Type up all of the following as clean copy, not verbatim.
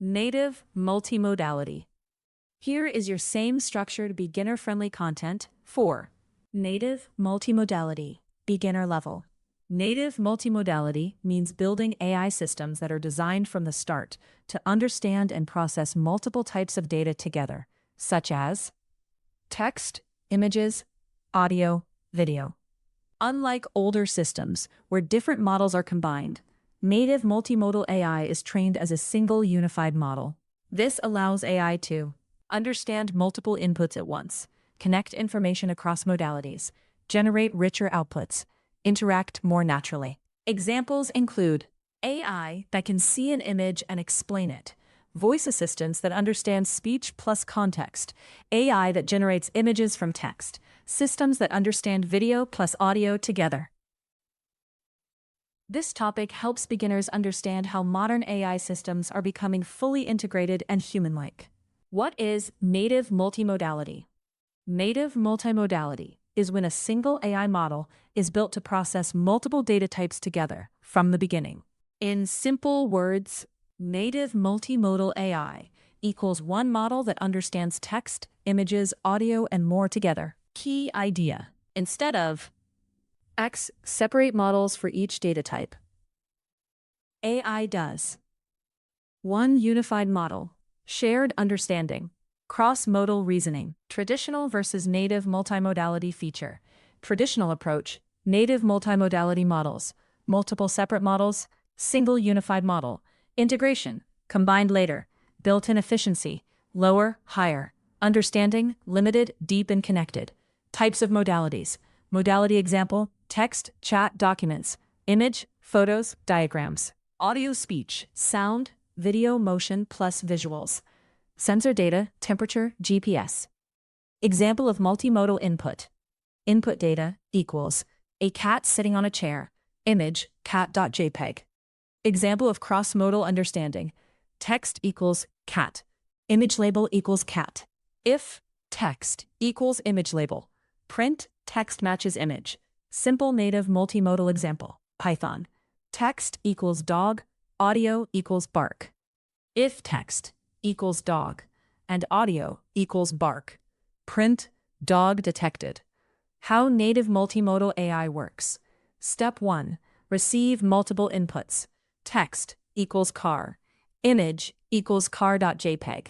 Native Multimodality. Here is your same structured beginner-friendly content for Native Multimodality, beginner level. Native multimodality means building AI systems that are designed from the start to understand and process multiple types of data together, such as text, images, audio, video. Unlike older systems, where different models are combined, native multimodal AI is trained as a single unified model. This allows AI to understand multiple inputs at once, connect information across modalities, generate richer outputs, interact more naturally. Examples include AI that can see an image and explain it, voice assistants that understand speech plus context, AI that generates images from text, systems that understand video plus audio together. This topic helps beginners understand how modern AI systems are becoming fully integrated and human-like. What is native multimodality? Native multimodality is when a single AI model is built to process multiple data types together from the beginning. In simple words, native multimodal AI equals one model that understands text, images, audio, and more together. Key idea: instead of X separate models for each data type, AI does one unified model, shared understanding, cross-modal reasoning. Traditional versus native multimodality feature. Traditional approach: native multimodality models, multiple separate models, single unified model. Integration: combined later, built-in efficiency, lower, higher. Understanding: limited, deep, and connected. Types of modalities. Modality example: text, chat, documents, image, photos, diagrams. Audio, speech, sound, video, motion plus visuals. Sensor data, temperature, GPS. Example of multimodal input. Input data equals a cat sitting on a chair. Image, cat.jpg. Example of cross-modal understanding. Text equals cat. Image label equals cat. If text equals image label, print text matches image. Simple native multimodal example. Python. Text equals dog, audio equals bark. If text equals dog and audio equals bark, print dog detected. How native multimodal AI works. Step 1. Receive multiple inputs. Text equals car. Image equals car.jpg.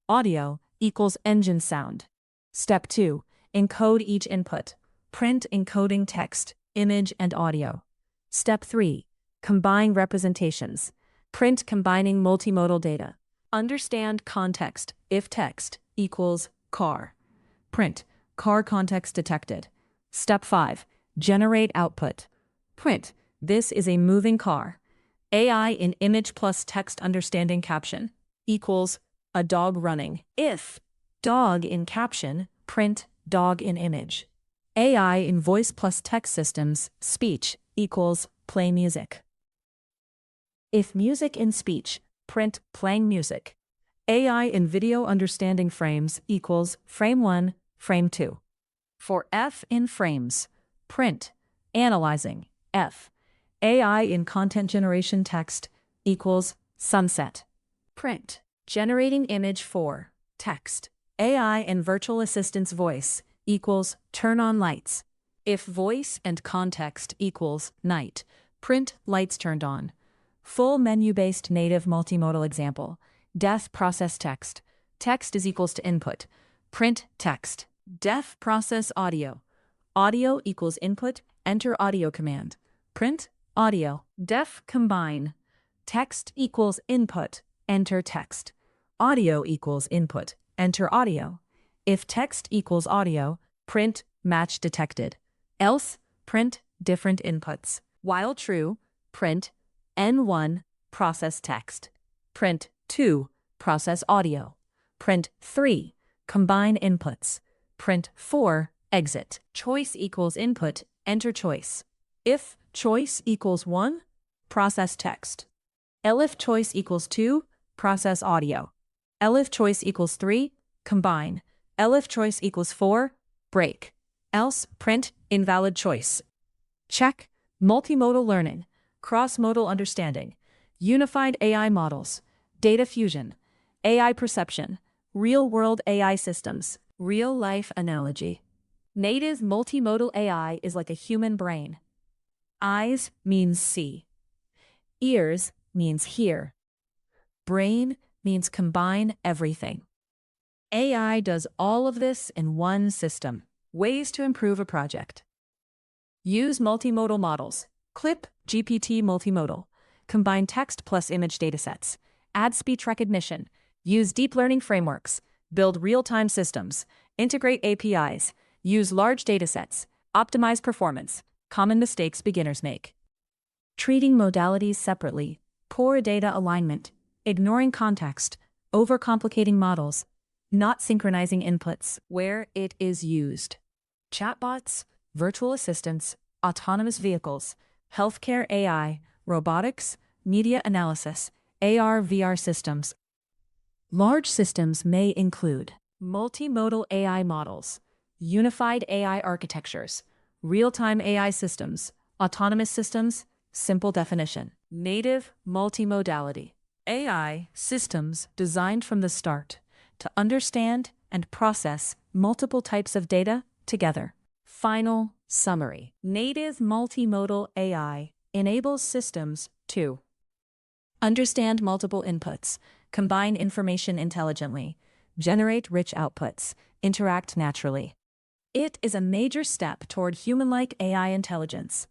Audio equals engine sound. Step 2. Encode each input. Print encoding text, image, and audio. Step 3. Combine representations. Print combining multimodal data. Understand context. If text equals car, print car context detected. Step 5. Generate output. Print this is a moving car. AI in image plus text understanding caption equals a dog running. If dog in caption, print dog in image. AI in voice plus text systems, speech equals play music. If music in speech, print playing music. AI in video understanding frames equals frame 1, frame 2. For F in frames, print analyzing F. AI in content generation text equals sunset. Print generating image for text. AI in virtual assistant's voice equals turn on lights. If voice and context equals night, print lights turned on. Full menu-based native multimodal example. Def process text. Text is equals to input. Print text. Def process audio. Audio equals input. Enter audio command. Print audio. Def combine. Text equals input. Enter text. Audio equals input. Enter audio. If text equals audio, print match detected. Else, print different inputs. While true, print N1 process text. Print 2 process audio. Print 3 combine inputs. Print 4 exit. Choice equals input, enter choice. If choice equals 1, process text. Elif choice equals 2, process audio. Elif choice equals 3, combine. Elif choice equals 4, break. Else, print invalid choice. Check multimodal learning, cross-modal understanding, unified AI models, Data fusion, AI perception, real-world AI systems, real-life analogy. Native multimodal AI is like a human brain. Eyes means see. Ears means hear. Brain means combine everything. AI does all of this in one system. Ways to improve a project. Use multimodal models. Clip GPT multimodal. Combine text plus image datasets. Add speech recognition. Use deep learning frameworks. Build real-time systems. Integrate APIs. Use large datasets. Optimize performance. Common mistakes beginners make. Treating modalities separately. Poor data alignment. Ignoring context. Overcomplicating models. Not synchronizing inputs where it is used. Chatbots, virtual assistants, autonomous vehicles, healthcare AI, robotics, media analysis, AR/VR systems. Large systems may include multimodal AI models, unified AI architectures, real-time AI systems, autonomous systems, simple definition. Native multimodality. AI systems designed from the start to understand and process multiple types of data together. Final summary. Native multimodal AI enables systems to understand multiple inputs, combine information intelligently, generate rich outputs, interact naturally. It is a major step toward human-like AI intelligence.